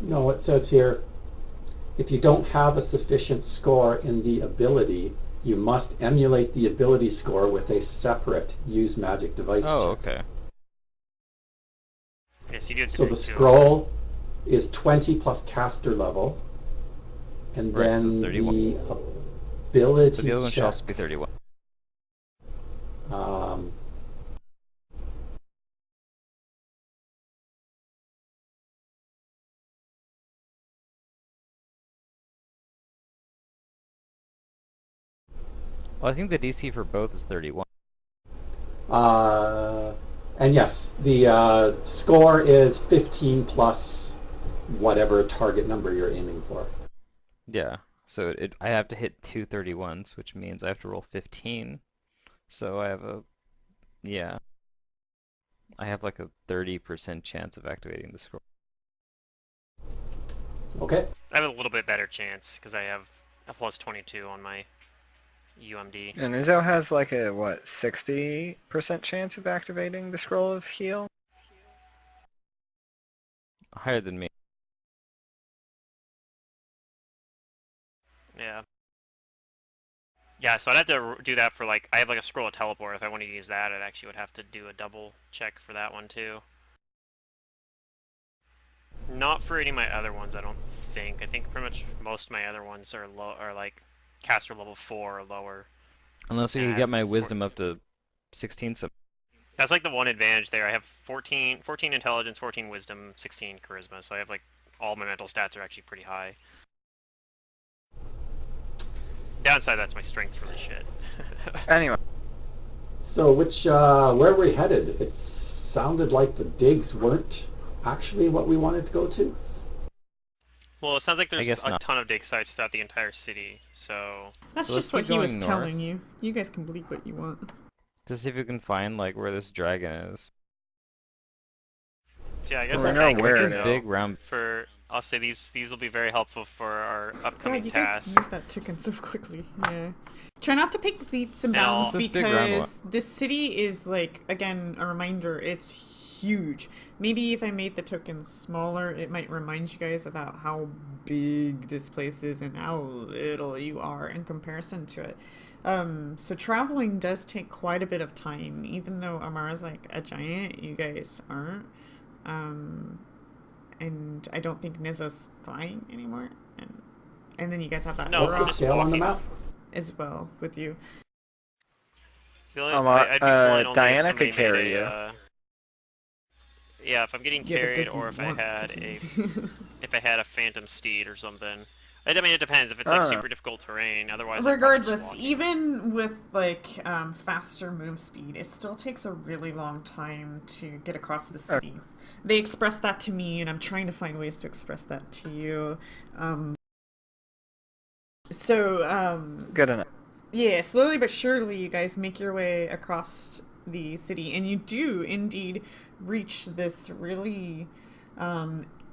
No, it says here, if you don't have a sufficient score in the ability, you must emulate the ability score with a separate use magic device Oh, check. okay. Yes, you do have to So the drink 2 of them. scroll is 20 plus caster level, and Right, so it's then 31. the So ability the other one should check. also be 31. Um, Well, I think the DC for both is 31. uh, and yes, the score is 15 plus whatever target number you're aiming for. Yeah. So I have to hit two 31s, which means I have to roll 15. So I have yeah, I have like a 30% chance of activating the scroll. Okay. I have a little bit better chance because I have a plus 22 on my UMD. And Izzo has like a, what, 60% chance of activating the Scroll of Heal? Higher than me. Yeah. Yeah, so I'd have to do that for like, I have like a scroll of teleport. If I want to use that, I'd actually would have to do a double check for that one too. Not for any of my other ones, I don't think. I think pretty much most of my other ones are low, are like caster level 4 or lower. Unless you And I can get have my wisdom up to 16 some. That's like the one advantage there. I have 14 intelligence, 14 wisdom, 16 charisma, so I have like all my mental stats are actually pretty high. Downside, that's my strength's really shit. Anyway, So where were we headed? It sounded like the digs weren't actually what we wanted to go to. Well, it sounds like I there's guess a not. ton of dig sites throughout the entire city, so... That's So let's just what keep he was going telling north. you. You guys can believe what you want. To see if we can find like where this dragon is. Yeah, I guess We I'm know banking where This it is is. big round. for... I'll say these will be very helpful for our upcoming God, you guys tasks. moved that token so quickly. Yeah. Try not to pick leaps and And bounds I'll- This big round one. because this city is like, again, a reminder, it's huge. Maybe if I made the token smaller, it might remind you guys about how big this place is and how little you are in comparison to it. So traveling does take quite a bit of time. Even though Amara's like a giant, you guys aren't. And I don't think Nizza's flying anymore. And then you guys have that No, What's we're the aura just scale on the walking. map? as well with you. I'd be flying only Diana if somebody could carry made you. Yeah, if I'm getting Yeah, but carried, does or he if I want had to a be? if I had a phantom steed or something. I mean, it depends. If it's like Ah. super difficult terrain, otherwise. I'd probably just Regardless, walk. even with like faster move speed, it still takes a really long time to get across the city. They expressed that to me, and I'm trying to find ways to express that to you. Good enough. Yeah, slowly but surely, you guys make your way across the city, and you do indeed reach this really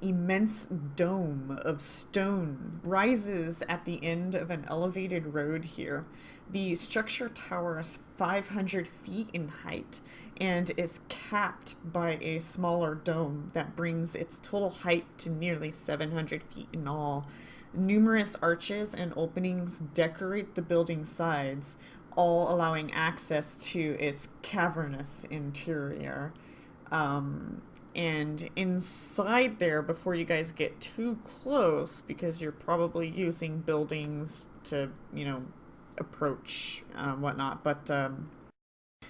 immense dome of stone rises at the end of an elevated road here. The structure towers 500 feet in height and is capped by a smaller dome that brings its total height to nearly 700 feet in all. Numerous arches and openings decorate the building's sides, all allowing access to its cavernous interior. And inside there, before you guys get too close, because you're probably using buildings to, approach whatnot, but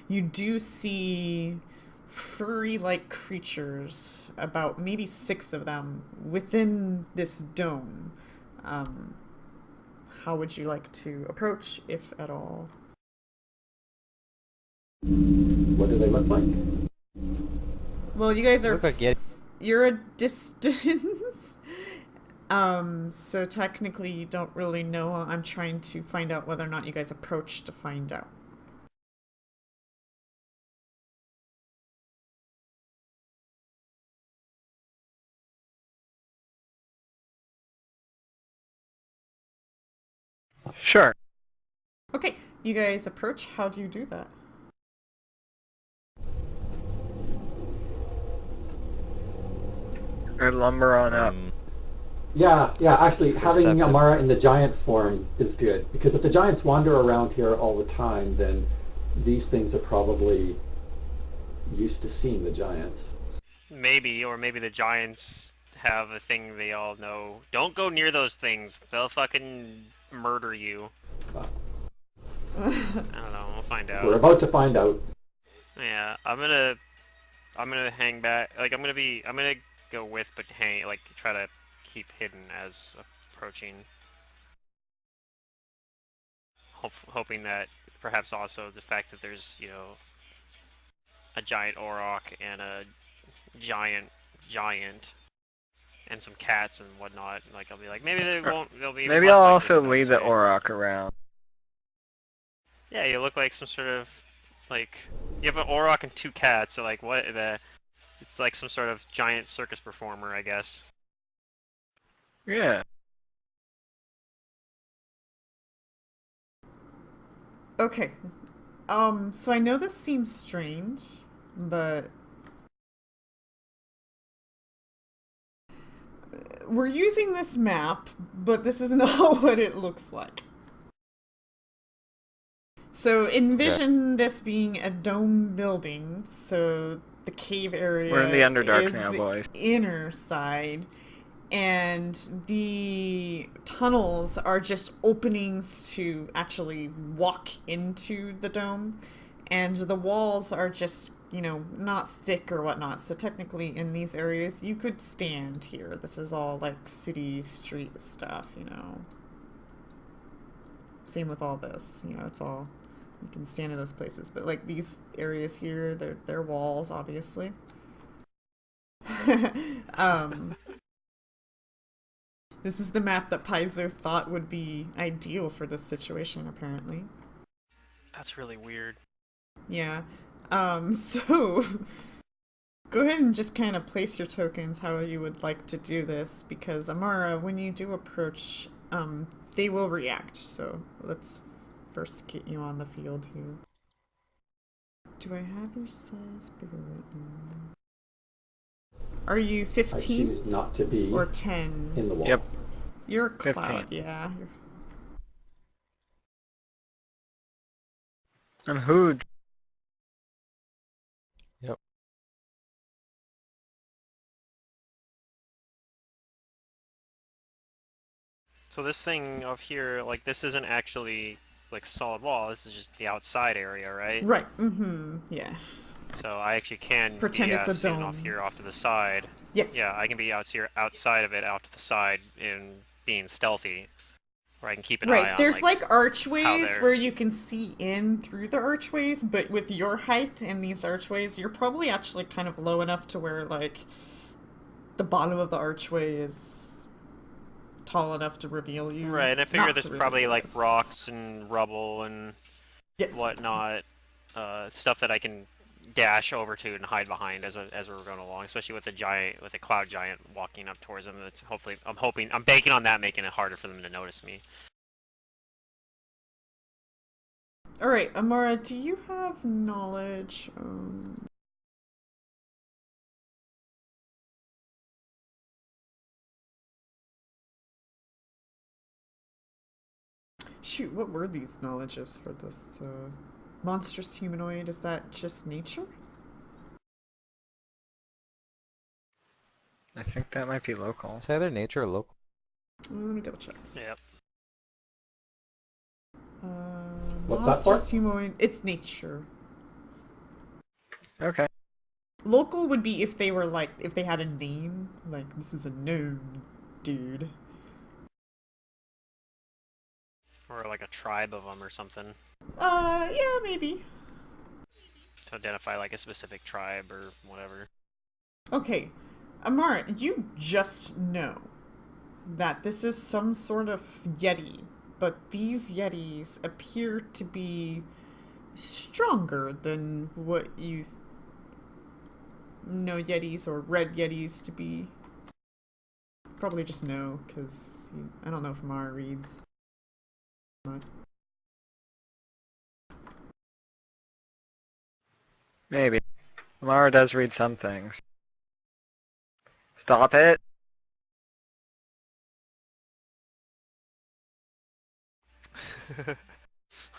you do see furry-like creatures, about maybe 6 of them, within this dome. How would you like to approach, if at all? What do they look like? Well, you guys are Look like Yeti. you're a distance. So technically you don't really know. I'm trying to find out whether or not you guys approach to find out. Sure. Okay, you guys approach. How do you do that? Or lumber on up. Yeah, actually, having Perceptive. Amara in the giant form is good, because if the giants wander around here all the time, then these things are probably used to seeing the giants. Maybe, or maybe the giants have a thing they all know. Don't go near those things. They'll fucking murder you. Uh, I don't know. We'll find we're out. about to find out. Yeah, I'm gonna hang back. Like I'm gonna go with, but hang. Like try to keep hidden as approaching. Hoping that perhaps also the fact that there's a giant auroch and a giant and some cats and whatnot. Like I'll be like maybe they won't. They'll be Maybe less I'll likely also to lead notice the me. Auroch around. Yeah, you look like some sort of like you have an auroch and two cats. So like what the? It's like some sort of giant circus performer, I guess. Yeah. Okay. So I know this seems strange, but we're using this map, but this is not what it looks like. So envision this being a dome building, so the cave area We're in the Underdark is now, the boys. inner side, and the tunnels are just openings to actually walk into the dome, and the walls are just, not thick or whatnot. So technically in these areas you could stand here. This is all like city street stuff. Same with all this, it's all, you can stand in those places, but like these areas here, they're walls, obviously. This is the map that Paizo thought would be ideal for this situation, apparently. That's really weird. Yeah. So go ahead and just kind of place your tokens how you would like to do this, because Amara, when you do approach, they will react. So let's first get you on the field here. Do I have your size bigger right now? Are you I 15 choose not to be or 10? in the wall. Yep. You're a 15. cloud, yeah. I'm huge. Yep. So this thing up here, like this isn't actually like solid wall. This is just the outside area, right? Right. Yeah. So I actually can Pretend be it's a standing off dome. here off to the side. Yes. Yeah, I can be out here outside of it, out to the side, and being stealthy, or I can keep an eye Right. on There's like how archways they're. where you can see in through the archways, but with your height in these archways, you're probably actually kind of low enough to where like the bottom of the archway is tall enough to reveal you. Right, and I figure Not there's to reveal probably you, like yes. rocks and rubble and Yes. whatnot, stuff that I can dash over to and hide behind as we're going along, especially with a cloud giant walking up towards them. That's hopefully, I'm banking on that making it harder for them to notice me. All right, Amara, do you have knowledge? Shoot, what were these knowledges for this monstrous humanoid? Is that just nature? I think that might be local. It's either nature or local. Let me double check. Yep. What's that for? Monstrous humanoid. It's nature. Okay. Local would be if they were like, if they had a name. Like, this is a known dude. Or like a tribe of them or something Yeah, maybe. to identify like a specific tribe or whatever. Okay, Amara, you just know that this is some sort of yeti, but these yetis appear to be stronger than what you know yetis or red yetis to be. Probably just know, because I don't know if Amara reads much. Maybe. Mara does read some things. Stop it!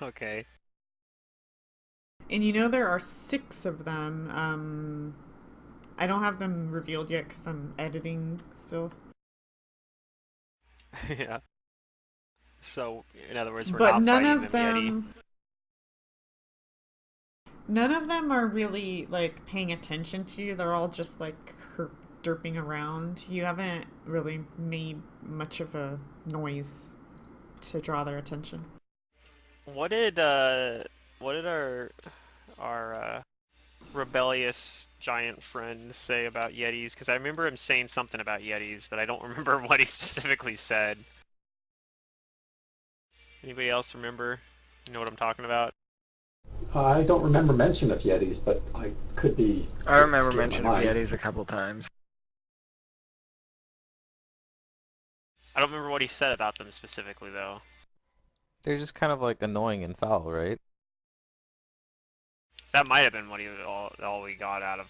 Okay. And you know there are 6 of them. I don't have them revealed yet because I'm editing still. Yeah. So, in other words, we're But not none fighting of them Yeti. them. None of them are really like paying attention to you. They're all just like derping around. You haven't really made much of a noise to draw their attention. What did our rebellious giant friend say about Yetis? Because I remember him saying something about Yetis, but I don't remember what he specifically said. Anybody else remember? You know what I'm talking about? I don't remember mention of Yetis, but I could be. I remember slipping mention my of mind. Yetis a couple times. I don't remember what he said about them specifically, though. They're just kind of like annoying and foul, right? That might have been what all we got out of.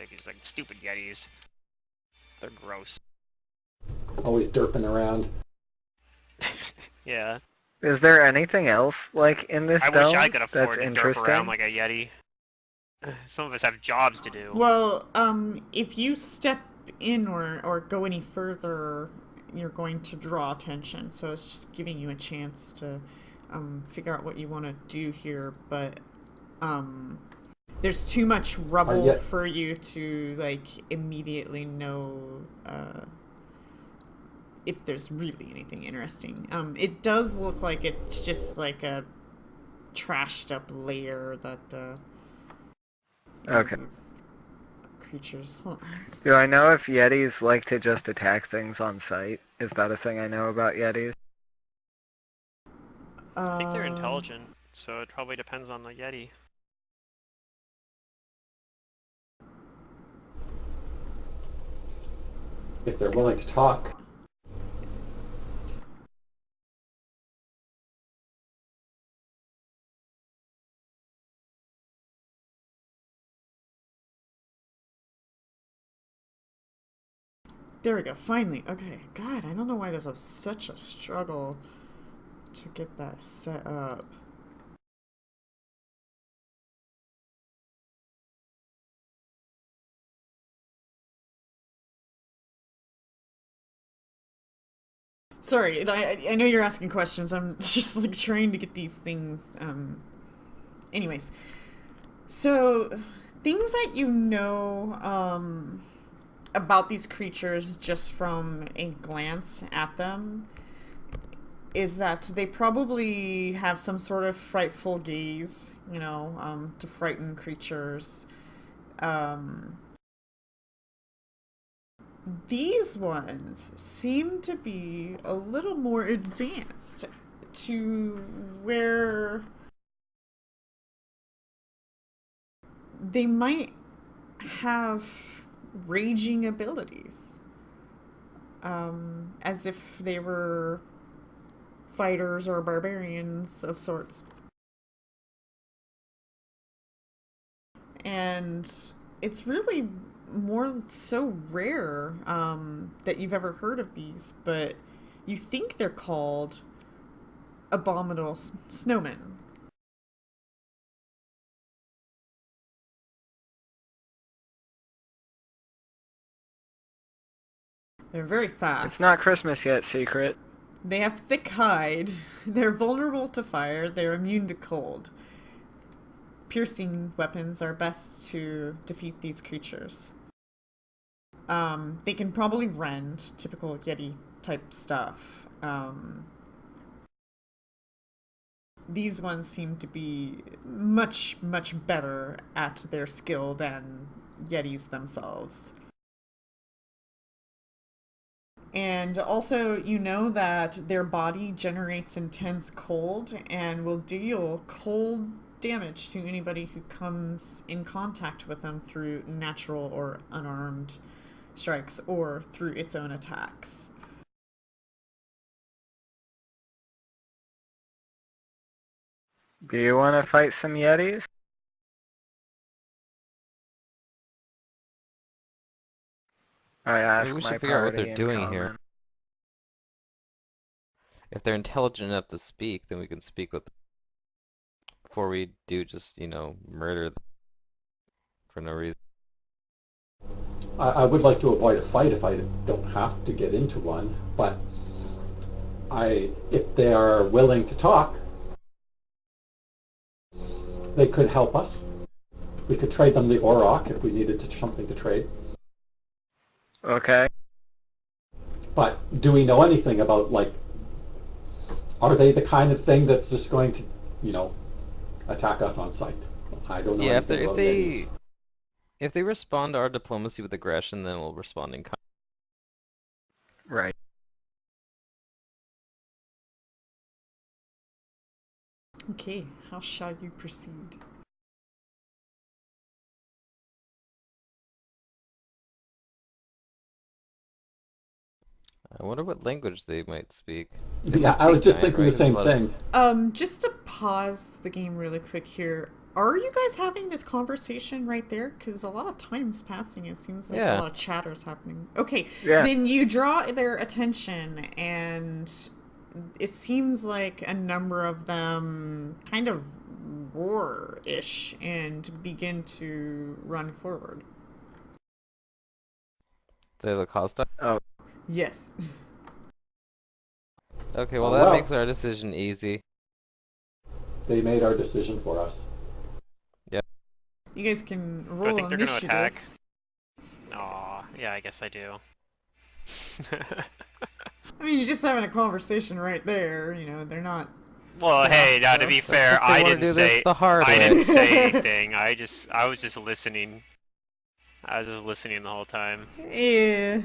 He's like, stupid Yetis. They're gross. Always derping around. Yeah. Is there anything else like in this I dome wish I could that's afford to derp interesting? around like a Yeti. Some of us have jobs to do. Well, if you step in or go any further, you're going to draw attention. So it's just giving you a chance to figure out what you want to do here. But there's too much rubble for you to like immediately know if there's really anything interesting. It does look like it's just like a trashed up layer that Okay. these creatures. Hold on. Do I know if Yetis like to just attack things on sight? Is that a thing I know about Yetis? I think they're intelligent, so it probably depends on the Yeti. If they're willing to talk. There we go. Finally. Okay. God, I don't know why this was such a struggle to get that set up. Sorry, I know you're asking questions. I'm just like trying to get these things. Anyways, so things that you know about these creatures just from a glance at them is that they probably have some sort of frightful gaze, you know, to frighten creatures. These ones seem to be a little more advanced to where they might have raging abilities. As if they were fighters or barbarians of sorts. And it's really more so rare that you've ever heard of these, but you think they're called Abominable Snowmen. They're very fast. It's not Christmas yet, Secret. They have thick hide. They're vulnerable to fire. They're immune to cold. Piercing weapons are best to defeat these creatures. They can probably rend, typical Yeti type stuff. These ones seem to be much, much better at their skill than Yetis themselves. And also, you know that their body generates intense cold and will deal cold damage to anybody who comes in contact with them through natural or unarmed strikes or through its own attacks. Do you want to fight some Yetis? I ask Maybe we my should figure out what party they're in doing common. here. If they're intelligent enough to speak, then we can speak with them before we do just, murder them for no reason. I would like to avoid a fight if I don't have to get into one, but if they are willing to talk, they could help us. We could trade them the Auroch if we needed something to trade. Okay. But do we know anything about, like, are they the kind of thing that's just going to, attack us on sight? I don't know Yeah, anything about Yetis. if they respond to our diplomacy with aggression, then we'll respond in kind. Right. Okay, how shall you proceed? I wonder what language they might speak. Yeah, I was just thinking the same thing. Just to pause the game really quick here, are you guys having this conversation right there? Because a lot of time's passing. It seems like a lot of chatter's happening. Okay, then you draw their attention, and it seems like a number of them kind of roar-ish and begin to run forward. They look hostile? Oh. Yes. Okay, well that makes our decision easy. They made our decision for us. Yeah. You guys can roll Do I think they're gonna attack? initiatives. Aw, yeah, I guess I do. I mean, you're just having a conversation right there. They're not. Well, hey, now to be fair, I didn't say anything. I was just listening. I was just listening the whole time. Yeah.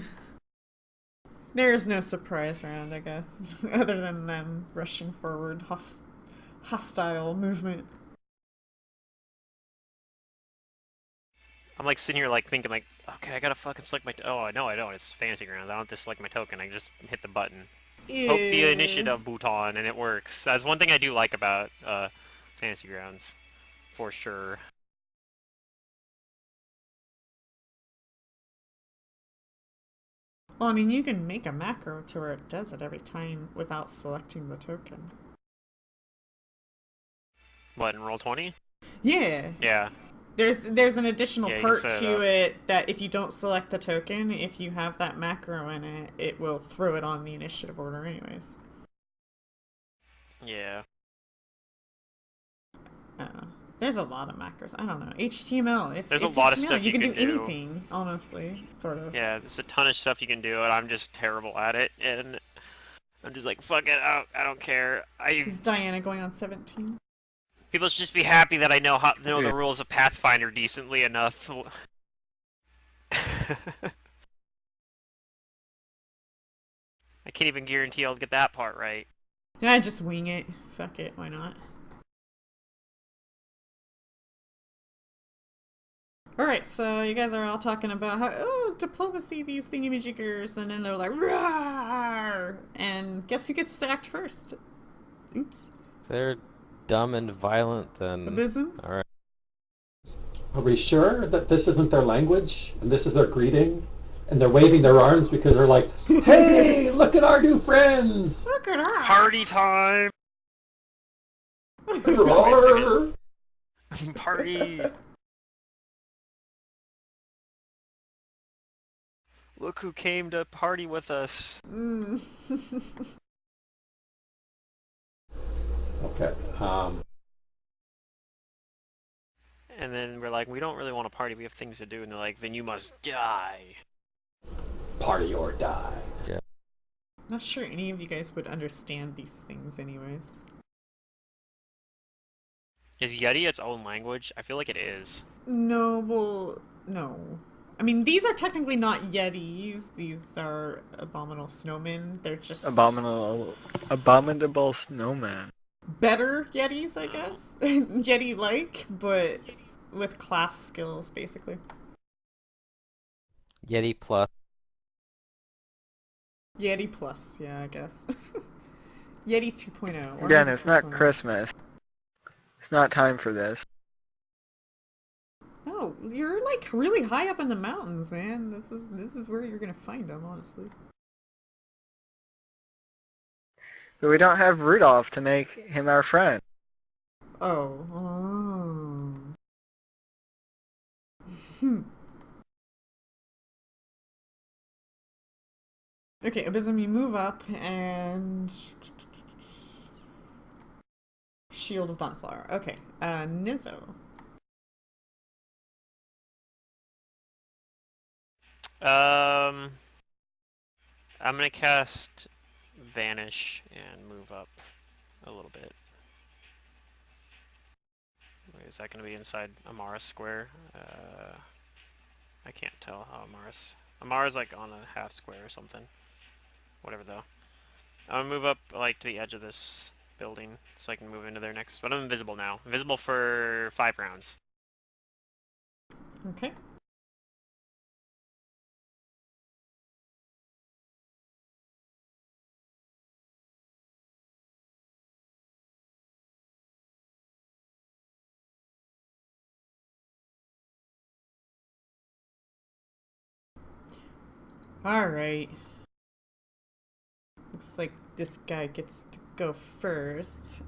There's no surprise round, I guess, other than them rushing forward, hostile movement. I'm like sitting here like thinking like, okay, I gotta fucking select my. Oh no, I don't. It's Fantasy Grounds. I don't just select my token. I just hit the button. Yeah. Poke the initiative button, and it works. That's one thing I do like about Fantasy Grounds, for sure. Well, I mean, you can make a macro to where it does it every time without selecting the token. What, in Roll20? Yeah. Yeah. There's an additional part to it it that if you don't select the token, if you have that macro in it, it will throw it on the initiative order anyways. Yeah. I don't know. There's a lot of macros. I don't know. HTML. There's it's a lot HTML. of stuff you can do do. anything, honestly, sort of. Yeah, there's a ton of stuff you can do, and I'm just terrible at it, and I'm just like, fuck it, I don't care. Is Diana going on 17? People should just be happy that I know the rules of Pathfinder decently enough. I can't even guarantee I'll get that part right. Yeah, just wing it. Fuck it, why not? Alright, so you guys are all talking about how, diplomacy, these thingy-majiggers, and then they're like, rawr! And guess who gets stacked first? Oops. They're dumb and violent, then. Abysm? Alright. Are we sure that this isn't their language, and this is their greeting? And they're waving their arms because they're like, hey, look at our new friends! Look at us! Party time! Roar! Party! Look who came to party with us. Okay. And then we're like, we don't really want to party, we have things to do. And they're like, then you must die. Party or die. Yeah. Not sure any of you guys would understand these things anyways. Is Yeti its own language? I feel like it is. No, well, no. I mean, these are technically not Yetis. These are abominable snowmen. They're just Abominable snowman. better Yetis, I guess. Yeti-like, but with class skills, basically. Yeti plus. Yeti plus, yeah, I guess. Yeti 2.0. or Again, maybe it's not 3.0. Christmas. It's not time for this. No, you're like really high up in the mountains, man. This is where you're gonna find them, honestly. But we don't have Rudolph to make him our friend. Oh. Oh. Hmm. Okay, Abysm, you move up and Shield of Dawnflower. Okay, Nizzo. I'm gonna cast Vanish and move up a little bit. Wait, is that gonna be inside Amara's square? I can't tell how Amara's like on a half square or something. Whatever though. I'm gonna move up like to the edge of this building so I can move into there next. But I'm invisible now. Invisible for 5 rounds. Okay. Alright. Looks like this guy gets to go first.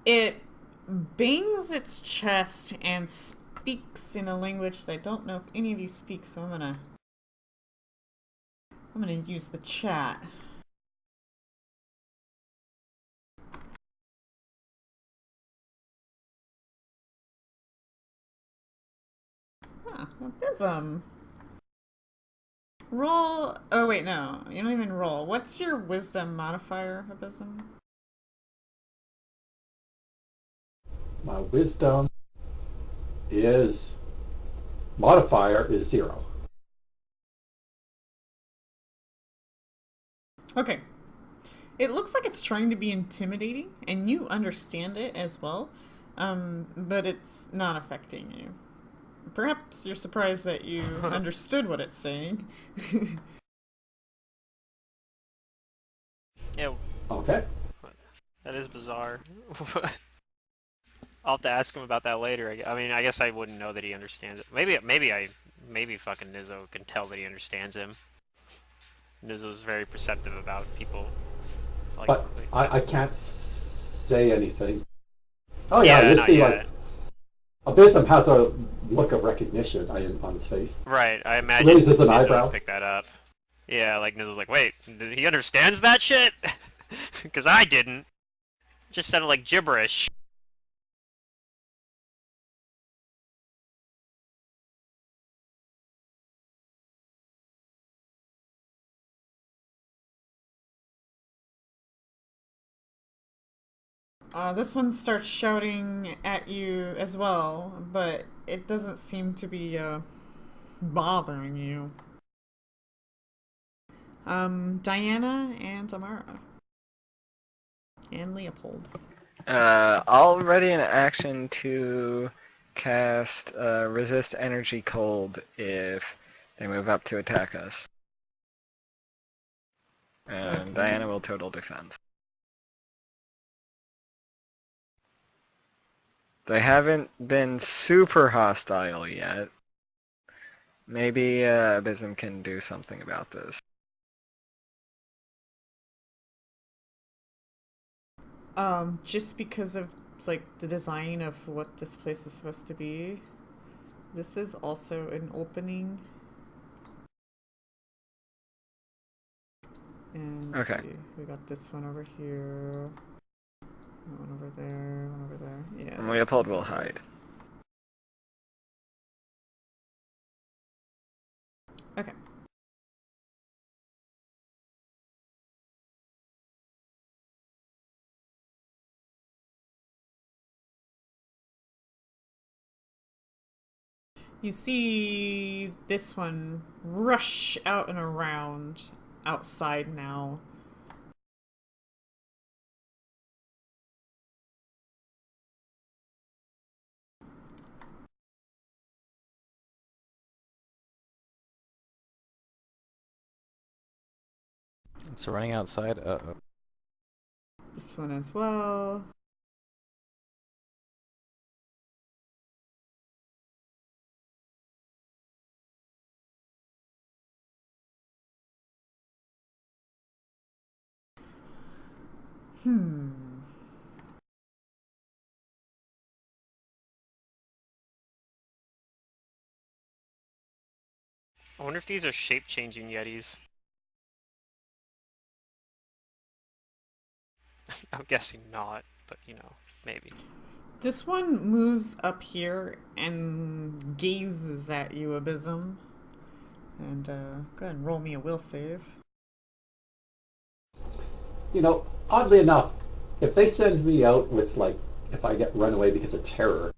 It bangs its chest and speaks in a language that I don't know if any of you speak, so I'm gonna use the chat. Huh, Abysm. Roll. Oh, wait, no. You don't even roll. What's your wisdom modifier, Abysm? My wisdom is modifier is 0. Okay. It looks like it's trying to be intimidating, and you understand it as well, but it's not affecting you. Perhaps you're surprised that you understood what it's saying. Yeah, Okay. that is bizarre. I'll have to ask him about that later. I mean, I guess I wouldn't know that he understands it. Maybe fucking Nizzo can tell that he understands him. Nizzo's very perceptive about people. Like, But I can't say anything. Oh yeah, yeah, you not see, yet. like, Abysm has a look of recognition on his face. Right, I imagine Raises an Nizzo eyebrow. would pick that up. Yeah, like Nizzo's like, wait, he understands that shit? Because I didn't. Just sounded like gibberish. This one starts shouting at you as well, but it doesn't seem to be bothering you. Diana and Amara. And Leopold. I'll ready an action to cast Resist Energy Cold if they move up to attack us. And Okay. Diana will total defense. They haven't been super hostile yet. Maybe Abysm can do something about this. Just because of like the design of what this place is supposed to be, this is also an opening. And let's Okay. see, we got this one over here, one over there, one over there. Yeah. And that Leopold seems will about right. hide. Okay. You see this one rush out and around outside now. So running outside. Uh-oh. This one as well. Hmm. I wonder if these are shape-changing Yetis. I'm guessing not, but you know, maybe. This one moves up here and gazes at you, Abysm. And go ahead and roll me a will save. You know, oddly enough, if they send me out with, like, if I get run away because of terror,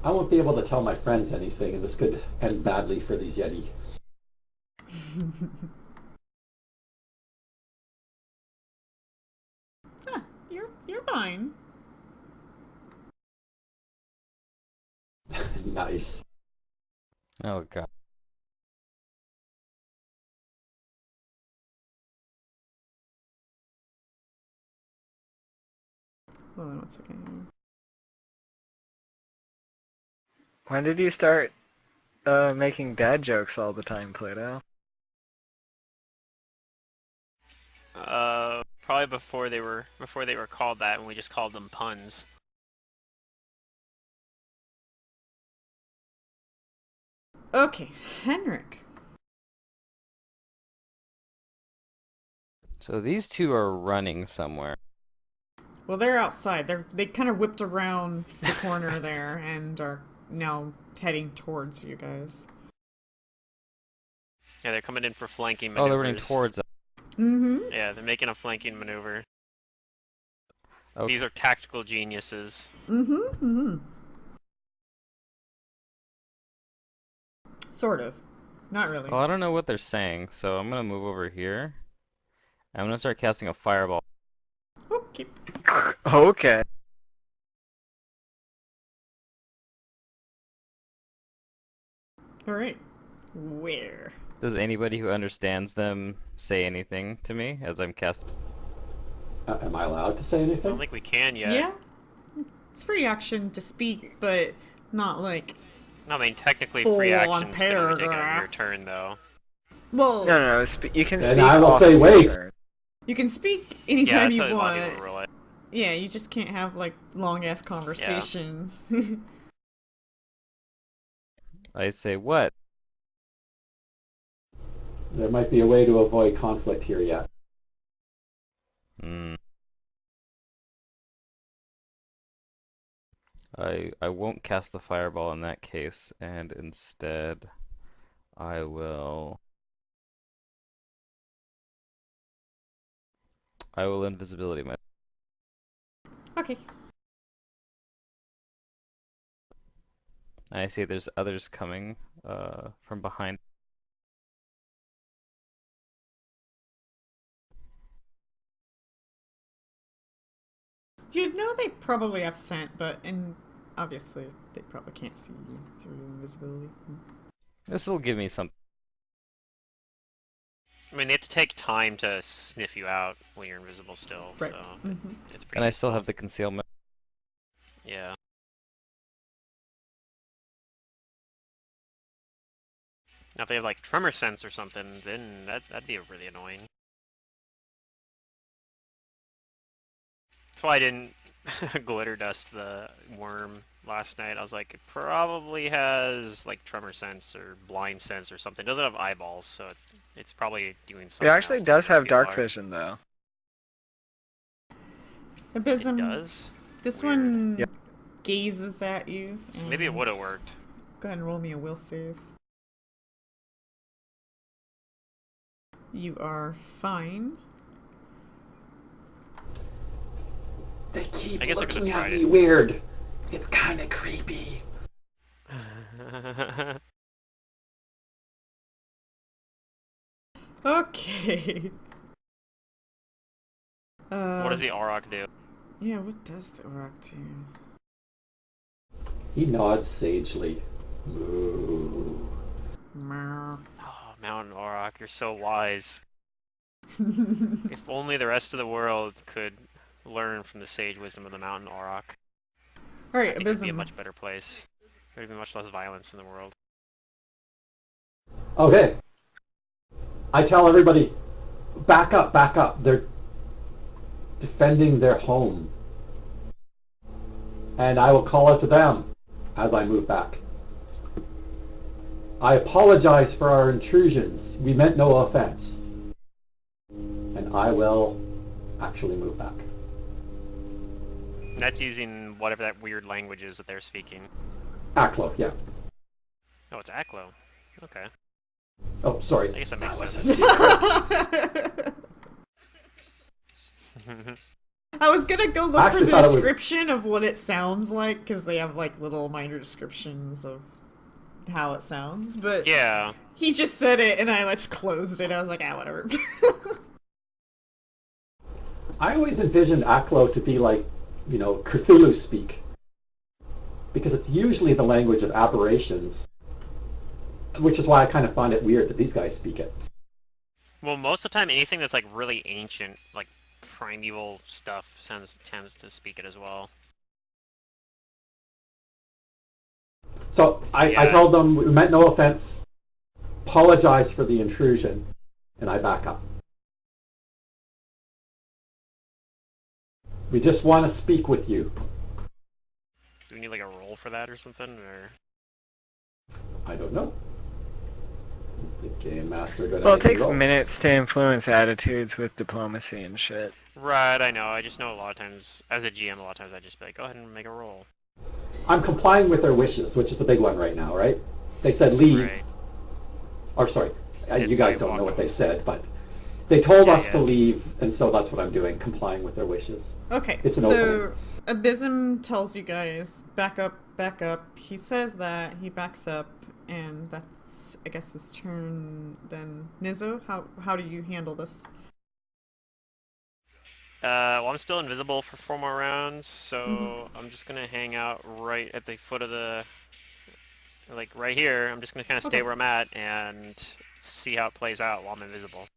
I won't be able to tell my friends anything, and this could end badly for these Yeti. You're fine. Nice. Oh god. Hold on 1 second. When did you start making dad jokes all the time, Pluto? Probably before they were called that, and we just called them puns. Okay, Henrik. So these two are running somewhere. Well, they're outside. They kind of whipped around the corner there and are now heading towards you guys. Yeah, they're coming in for flanking Oh, maneuvers. they're running towards us. Mm-hmm. Yeah, they're making a flanking maneuver. Okay. These are tactical geniuses. Mm-hmm. Mm-hmm. Sort of. Not really. Well, I don't know what they're saying, so I'm gonna move over here. I'm gonna start casting a fireball. Okay. Okay. Alright. Where? Does anybody who understands them say anything to me as I'm casting? Am I allowed to say I anything? don't think we can yet. Yeah. It's free action to speak, but not like... I mean, technically, Full free on action's gonna be taken on your paragraphs. turn, though. Well, No, you can Then speak I will off say your wait. turn. you can speak Yeah, anytime that's you how a lot of want. people rule it. Yeah, you just can't have like long-ass conversations. I say what? There might be a way to avoid conflict here yet. Hmm. I won't cast the fireball in that case, and instead I will invisibility my. Okay. I see there's others coming from behind. You'd know they probably have scent, and obviously they probably can't see you through invisibility. This will give me some. I mean, they have to take time to sniff you out when you're invisible still, Right. so Mm-hmm. it's pretty And I still useful. have the concealment. Yeah. Now, if they have like tremor sense or something, then that'd be really annoying. That's why I didn't glitter dust the worm last night. I was like, it probably has like tremor sense or blind sense or something. It doesn't have eyeballs, so it's probably doing It something. actually else to does where have people dark are. vision, though. It Abysm, does. this Weird. one Yep. gazes at you. So maybe it would have and- worked. Go ahead and roll me a will save. You are fine. They keep I guess I could've looking at tried me it. weird. It's kind of creepy. Okay. What does the Auroch do? Yeah, what does the Auroch do? He nods sagely. Moo. Meow. Oh, Mountain Auroch, you're so wise. If only the rest of the world could learn from the sage wisdom of the mountain Auroch. I Alright, think it'd be a Abysm. much better place. There'd be much less violence in the world. Okay. I tell everybody, back up, back up. They're defending their home. And I will call out to them as I move back. I apologize for our intrusions. We meant no offense. And I will actually move back. That's using whatever that weird language is that they're speaking. Aklo, yeah. Oh, it's Aklo. Okay. Oh, sorry. I guess that makes was sense. a secret. I was gonna go I look for actually the thought it was- description of what it sounds like, because they have like little minor descriptions of how it sounds, but Yeah. he just said it and I just closed it. I was like, ah, whatever. I always envisioned Aklo to be like, you know, Cthulhu speak. Because it's usually the language of aberrations. Which is why I kind of find it weird that these guys speak it. Well, most of the time, anything that's like really ancient, like primeval stuff, tends to speak it as well. So I Yeah. told them we meant no offense, apologize for the intrusion, and I back up. We just want to speak with you. Do we need like a roll for that or something, or? I don't know. Is the game master going to Well, it make me takes roll? minutes to influence attitudes with diplomacy and shit. Right, I know. I just know a lot of times, as a GM, a lot of times I just be like, go ahead and make a roll. I'm complying with their wishes, which is the big one right now, right? They said leave. Right. Or sorry, you It's guys like don't know walk what they over. said, but they told Yeah, us to yeah. leave, and so that's what I'm doing, complying with their wishes. Okay, It's an so Abysm tells you guys, back up, back up. He says that, he backs up, and that's, I guess, his turn then. Nizzo, how do you handle this? Well, I'm still invisible for 4 more rounds, so I'm just gonna hang out right at the foot of the, like right here. I'm just gonna kind of stay Okay. where I'm at and see how it plays out while I'm invisible.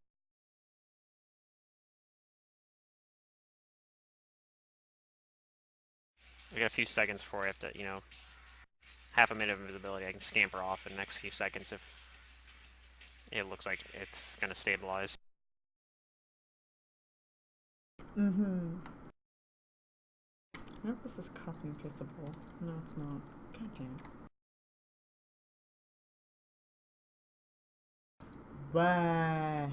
I got a few seconds before I have to, you know, half a minute of invisibility. I can scamper off in the next few seconds if it looks like it's gonna stabilize. Mm-hmm. I wonder if this is copy and pasteable. No, it's not. God damn. Blah.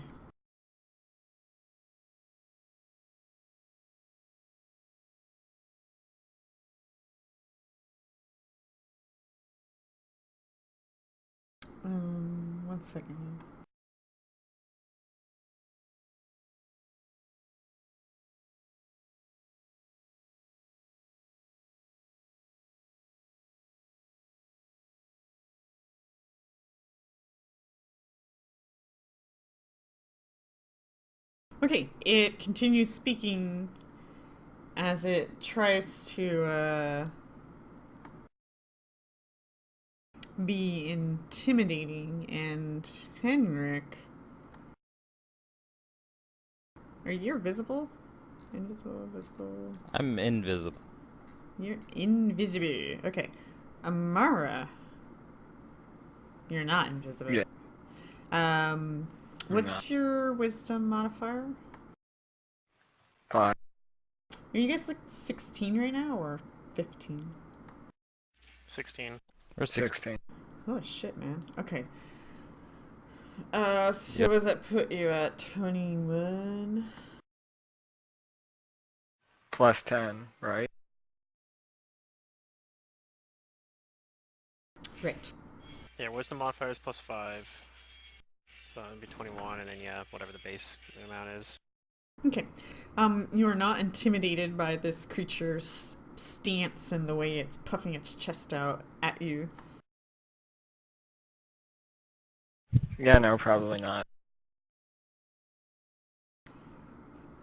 One second here. Okay, it continues speaking as it tries to be intimidating, and Henrik, are you visible? Invisible, visible. I'm invisible. You're invisible. Okay. Amara, you're not invisible. Yeah. What's your wisdom modifier? 5. Are you guys like 16 right now or 15? 16. Or 6. 16. Holy shit, man. Okay. So Yep. what does that put you at? 21? Plus 10, right? Right. Yeah, wisdom modifier is plus 5. So it'd be 21, and then yeah, whatever the base amount is. Okay. You are not intimidated by this creature's stance and the way it's puffing its chest out at you. Yeah, no, probably not.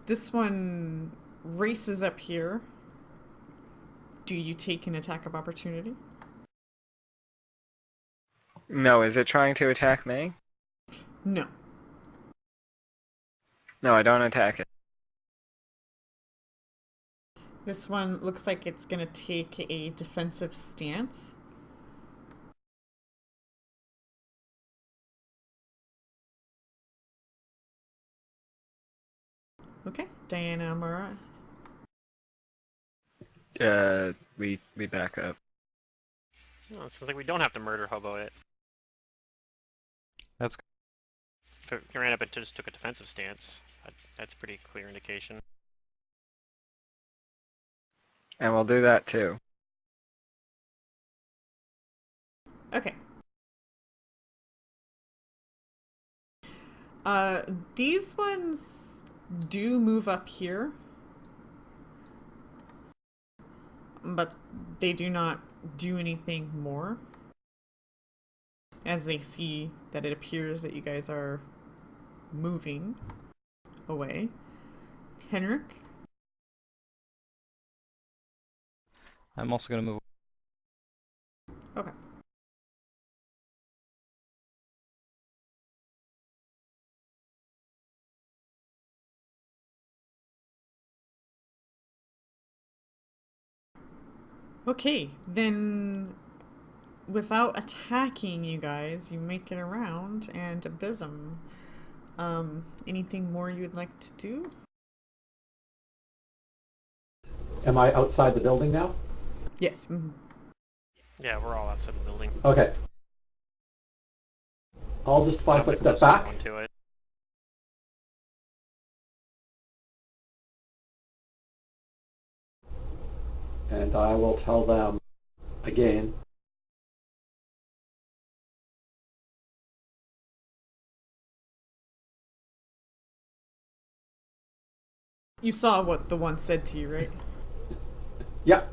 This one races up here. Do you take an attack of opportunity? No, is it trying to attack me? No. No, I don't attack it. This one looks like it's gonna take a defensive stance. Okay, Diana, Amara. We back up. No, it sounds like we don't have to murder hobo it. That's If it ran up and just took a defensive stance, that's a pretty clear indication. And we'll do that too. Okay. These ones do move up here, but they do not do anything more, as they see that it appears that you guys are moving away. Henrik? I'm also gonna move. Okay. Okay, then without attacking you guys, you make it around and abysm. Anything more you'd like to do? Am I outside the building now? Yes. Mhm. Yeah, we're all outside the building. Okay. I'll just 5-foot step Closest back. one to it. And I will tell them again. You saw what the one said to you, right? Yeah.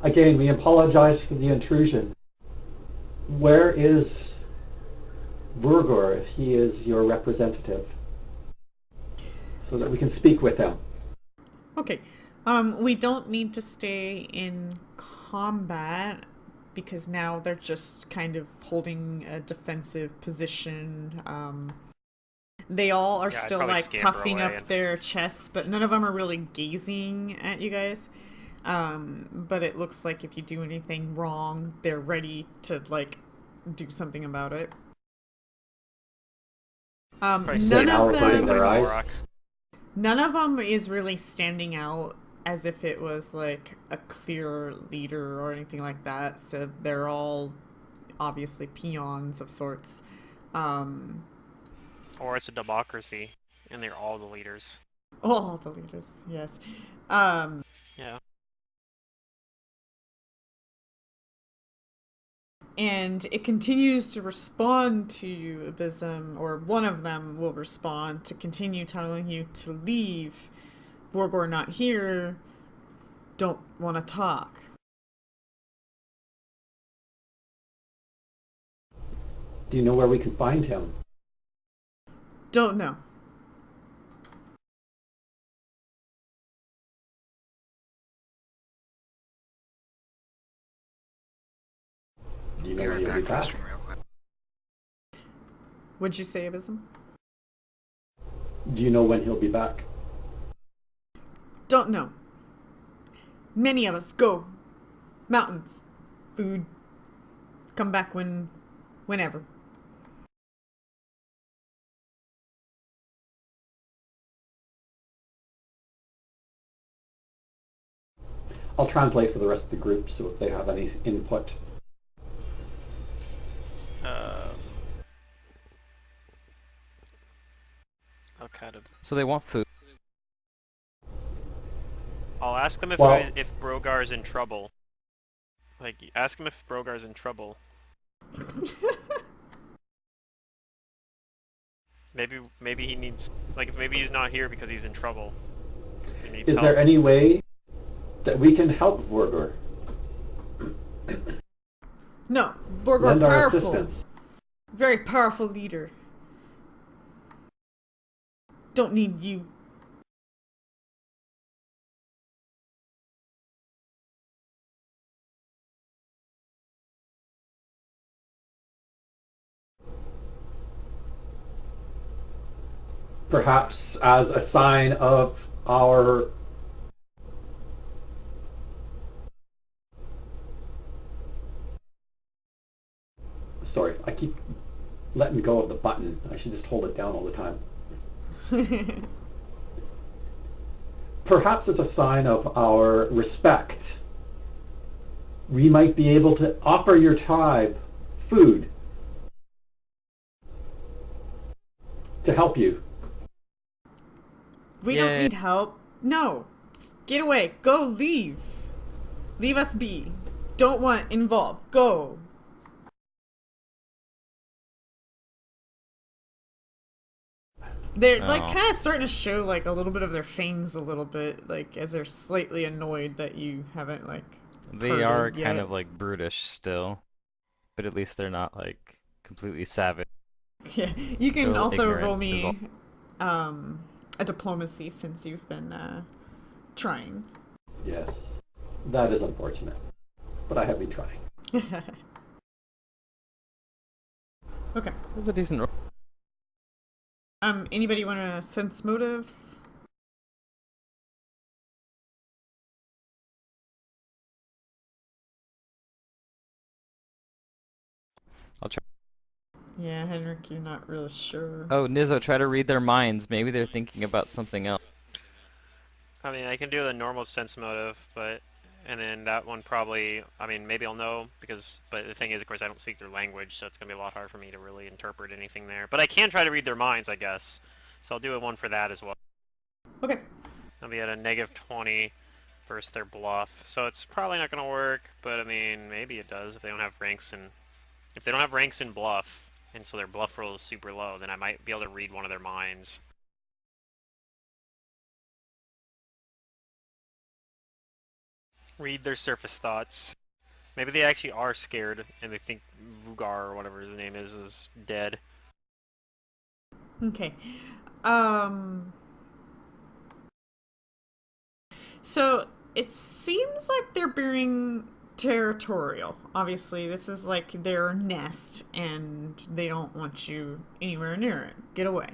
Again, we apologize for the intrusion. Where is Vurgur if he is your representative? So that we can speak with him. Okay. We don't need to stay in combat because now they're just kind of holding a defensive position. They all are Yeah, I'd still probably like scamper puffing away up and- their chests, but none of them are really gazing at you guys. But it looks like if you do anything wrong, they're ready to like do something about it. Probably So None now of we're putting them. their eyes. Morok. None of them is really standing out as if it was like a clear leader or anything like that. So they're all obviously peons of sorts. Or it's a democracy, and they're all the leaders. All the leaders, yes. Yeah. And it continues to respond to you, Abysm, or one of them will respond to continue telling you to leave. Vorgor not here. Don't want to talk. Do you know where we can find him? Don't know. Do you know Be when right he'll be back, back? question real quick. Would you say, Abysm? Do you know when he'll be back? Don't know. Many of us go. Mountains. Food. Come back whenever. I'll translate for the rest of the group so if they have any input. I'll kind of. So they want food. I'll ask them Well- if Brogar's in trouble. Like, ask him if Brogar's in trouble. Maybe he needs, like, maybe he's not here because he's in trouble. He needs Is help. there any way that we can help Vorgor? No. Vorgor Lend our powerful. assistance. Very powerful leader. Don't need you. Perhaps as a sign of our sorry, I keep letting go of the button. I should just hold it down all the time. Perhaps as a sign of our respect, we might be able to offer your tribe food to help you. We don't Yay. need help. No. Get away. Go, leave. Leave us be. Don't want involved. Go. They're like Oh. kind of starting to show like a little bit of their fangs a little bit, like as they're slightly annoyed that you haven't like They are parted kind yet. of like brutish still, but at least they're not like completely savage. Yeah. You can Still also ignorant roll as me a diplomacy since you've been trying. Yes, that is unfortunate, but I have been trying. Okay. It was a decent roll. Anybody want to sense motives? I'll try. Yeah, Henrik, you're not really sure. Oh, Nizzo, try to read their minds. Maybe they're thinking about something else. I mean, I can do the normal sense motive, but and then that one probably. I mean, maybe I'll know because. But the thing is, of course, I don't speak their language, so it's gonna be a lot hard for me to really interpret anything there. But I can try to read their minds, I guess. So I'll do a one for that as well. Okay. I'll be at a -20 versus their bluff, so it's probably not gonna work. But I mean, maybe it does if they don't have ranks in. If they don't have ranks in bluff, and so their bluff roll is super low, then I might be able to read one of their minds. Read their surface thoughts. Maybe they actually are scared and they think Vugar or whatever his name is dead. Okay. So it seems like they're being territorial. Obviously, this is like their nest and they don't want you anywhere near it. Get away.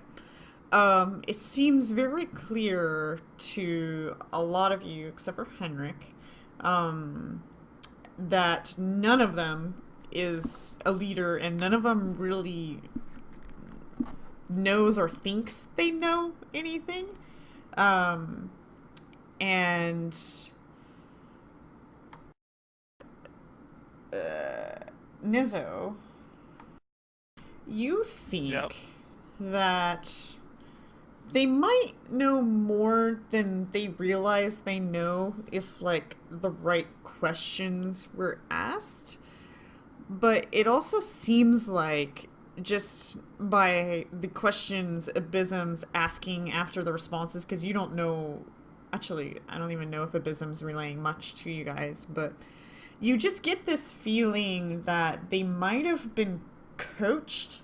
It seems very clear to a lot of you, except for Henrik, that none of them is a leader and none of them really knows or thinks they know anything. And Nizzo, you think that they might know more than they realize they know if like the right questions were asked, but it also seems like just by the questions Abysm's asking after the responses, because you don't know, actually I don't even know if Abysm's relaying much to you guys, but you just get this feeling that they might have been coached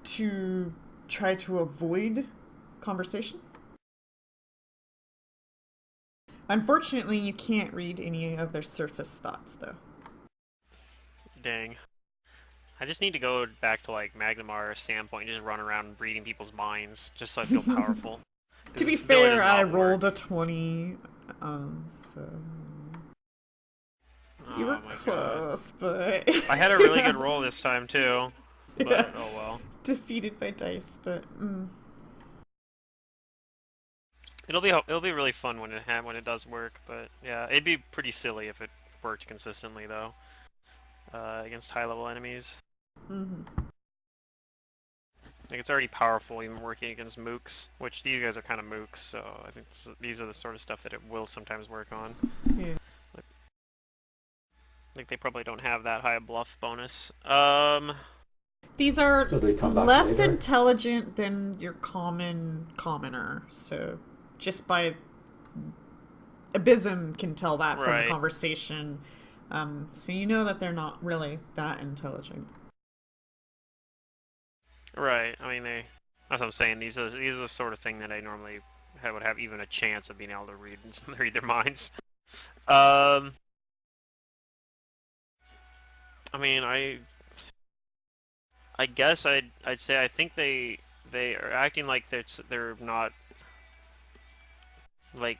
to try to avoid conversation. Unfortunately, you can't read any of their surface thoughts, though. Dang. I just need to go back to like Magnamar or Sandpoint and just run around reading people's minds just so I feel powerful. To be This ability fair, does I not rolled work. a 20, so you were Oh my god. close, but I had a really good roll this time too. But Yeah. oh well. Defeated by dice, but It'll be really fun when it does work, but yeah, it'd be pretty silly if it worked consistently though. Against high level enemies. mhm. Like it's already powerful even working against mooks, which these guys are kind of mooks, so I think these are the sort of stuff that it will sometimes work on. Yeah. Like they probably don't have that high a bluff bonus. These are So they come back less later? intelligent than your commoner, so just by Abysm can tell that from the Right. conversation. So you know that they're not really that intelligent. Right. I mean that's what I'm saying. These are the sort of thing that I normally would have even a chance of being able to read their minds. I mean, I guess I'd say I think they they are acting like they're not like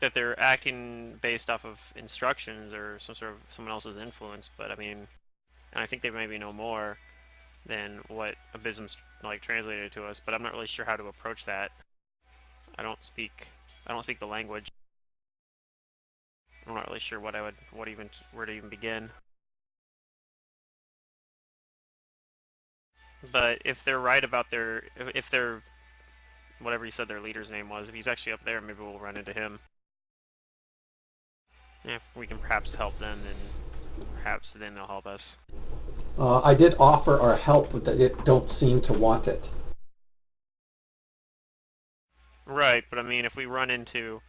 that they're acting based off of instructions or some sort of someone else's influence. But I mean, and I think they maybe know more than what Abysm's like translated to us. But I'm not really sure how to approach that. I don't speak the language. I'm not really sure where to even begin. But if they're right about if they're whatever you said their leader's name was, if he's actually up there, maybe we'll run into him. If we can perhaps help them, then perhaps then they'll help us. I did offer our help, but they don't seem to want it. Right, but I mean, if we run into,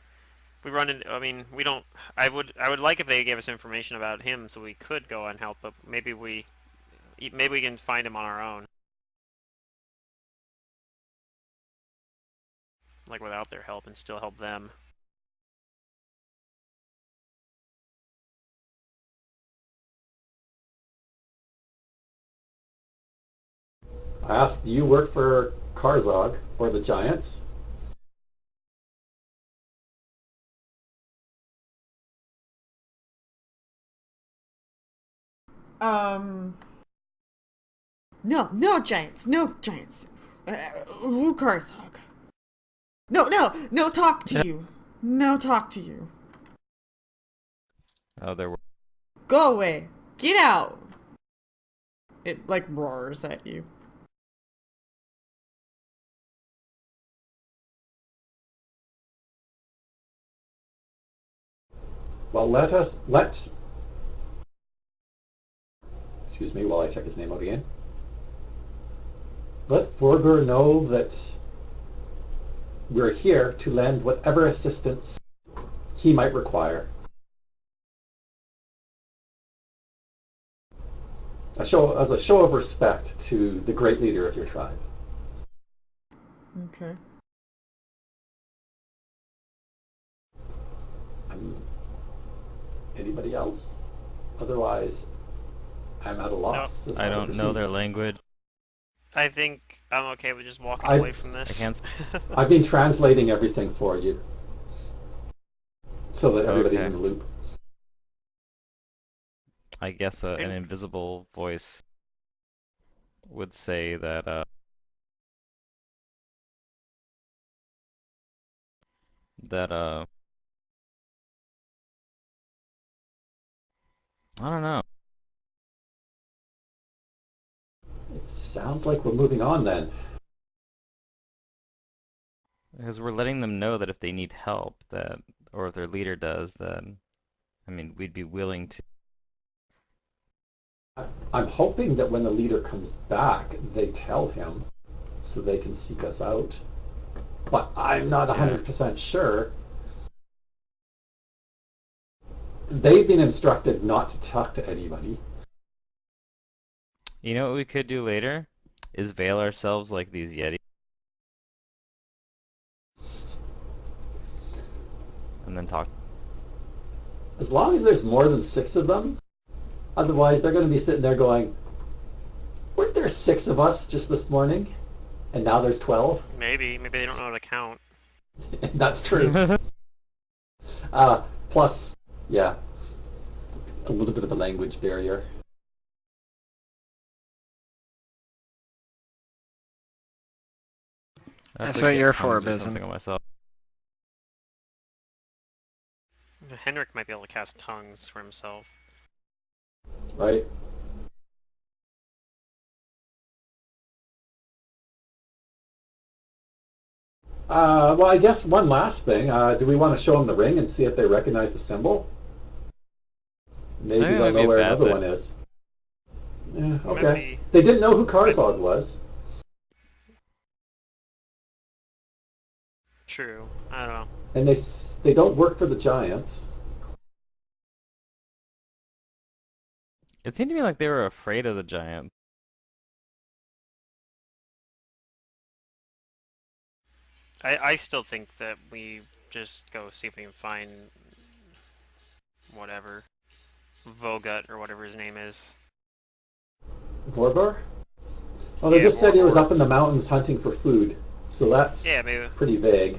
I mean, we don't. I would like if they gave us information about him so we could go and help, but maybe we can find him on our own, like without their help, and still help them. I asked, do you work for Karzog or the Giants? No giants, no giants. Wukarsog. No talk to you. No talk to you. Oh, there were. Go away. Get out. It like roars at you. Well, excuse me while I check his name out again. Let Forger know that we're here to lend whatever assistance he might require. As a show of respect to the great leader of your tribe. Okay. Anybody else? Otherwise, I'm at a loss. I don't know their language. I think I'm okay with just walking away from this. I can't. I've been translating everything for you so that everybody's Okay. in the loop. I guess an invisible voice would say that I don't know. It sounds like we're moving on then. Because we're letting them know that if they need help, or if their leader does, then, I mean, we'd be willing to. I'm hoping that when the leader comes back, they tell him so they can seek us out. But I'm not 100% sure. They've been instructed not to talk to anybody. You know what we could do later? Is veil ourselves like these Yeti. And then talk. As long as there's more than 6 of them, otherwise they're going to be sitting there going, weren't there 6 of us just this morning? And now there's 12? Maybe they don't know how to count. That's true. Plus, yeah, a little bit of a language barrier. That's what you're for, Abysm. Something on myself. Henrik might be able to cast tongues for himself. Right? Well, I guess one last thing. Do we want to show them the ring and see if they recognize the symbol? Maybe they'll know where another one is. Yeah, okay. They didn't know who Karzog was. True. I don't know. And they don't work for the Giants. It seemed to me like they were afraid of the giant. I still think that we just go see if we can find whatever Vogut or whatever his name is. Vorbar? Well, they Yeah, just said he was or- up in the mountains hunting for food, so that's Yeah, maybe. pretty vague.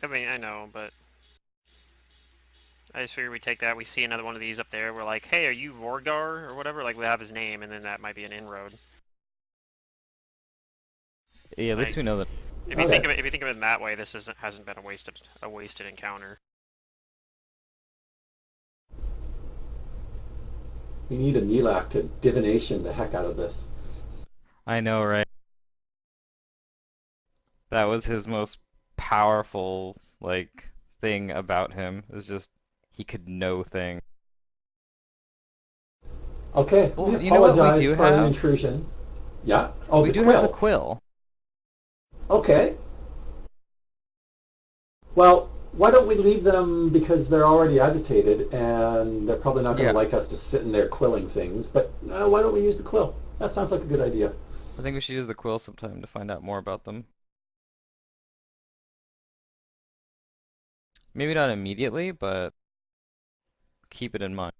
I mean, I know, but I just figured we take that. We see another one of these up there. We're like, hey, are you Vorgar or whatever? Like, we have his name, and then that might be an inroad. Yeah, at least Like, we know that. if you Okay. think of it in that way, this hasn't been a wasted encounter. We need a Nilak to divination the heck out of this. I know, right? That was his most powerful, like, thing about him. Is just he could know things. Okay, Well, we you know what we apologize do for the have? intrusion. Yeah? Oh, We the do quill. have the quill. Okay. Well, why don't we leave them because they're already agitated and they're probably not going to Yeah. like us just sitting there quilling things. But why don't we use the quill? That sounds like a good idea. I think we should use the quill sometime to find out more about them. Maybe not immediately, but keep it in mind.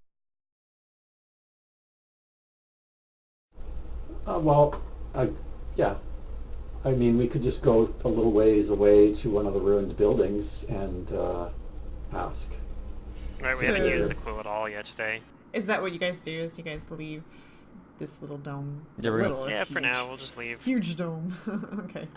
Well, yeah. I mean, we could just go a little ways away to one of the ruined buildings and ask. Right, we So- haven't used the quill at all yet today. Is that what you guys do? Is you guys leave this little dome? Yeah, we're gonna- Little, Yeah, it's for huge. now, we'll just leave. Huge dome. Okay.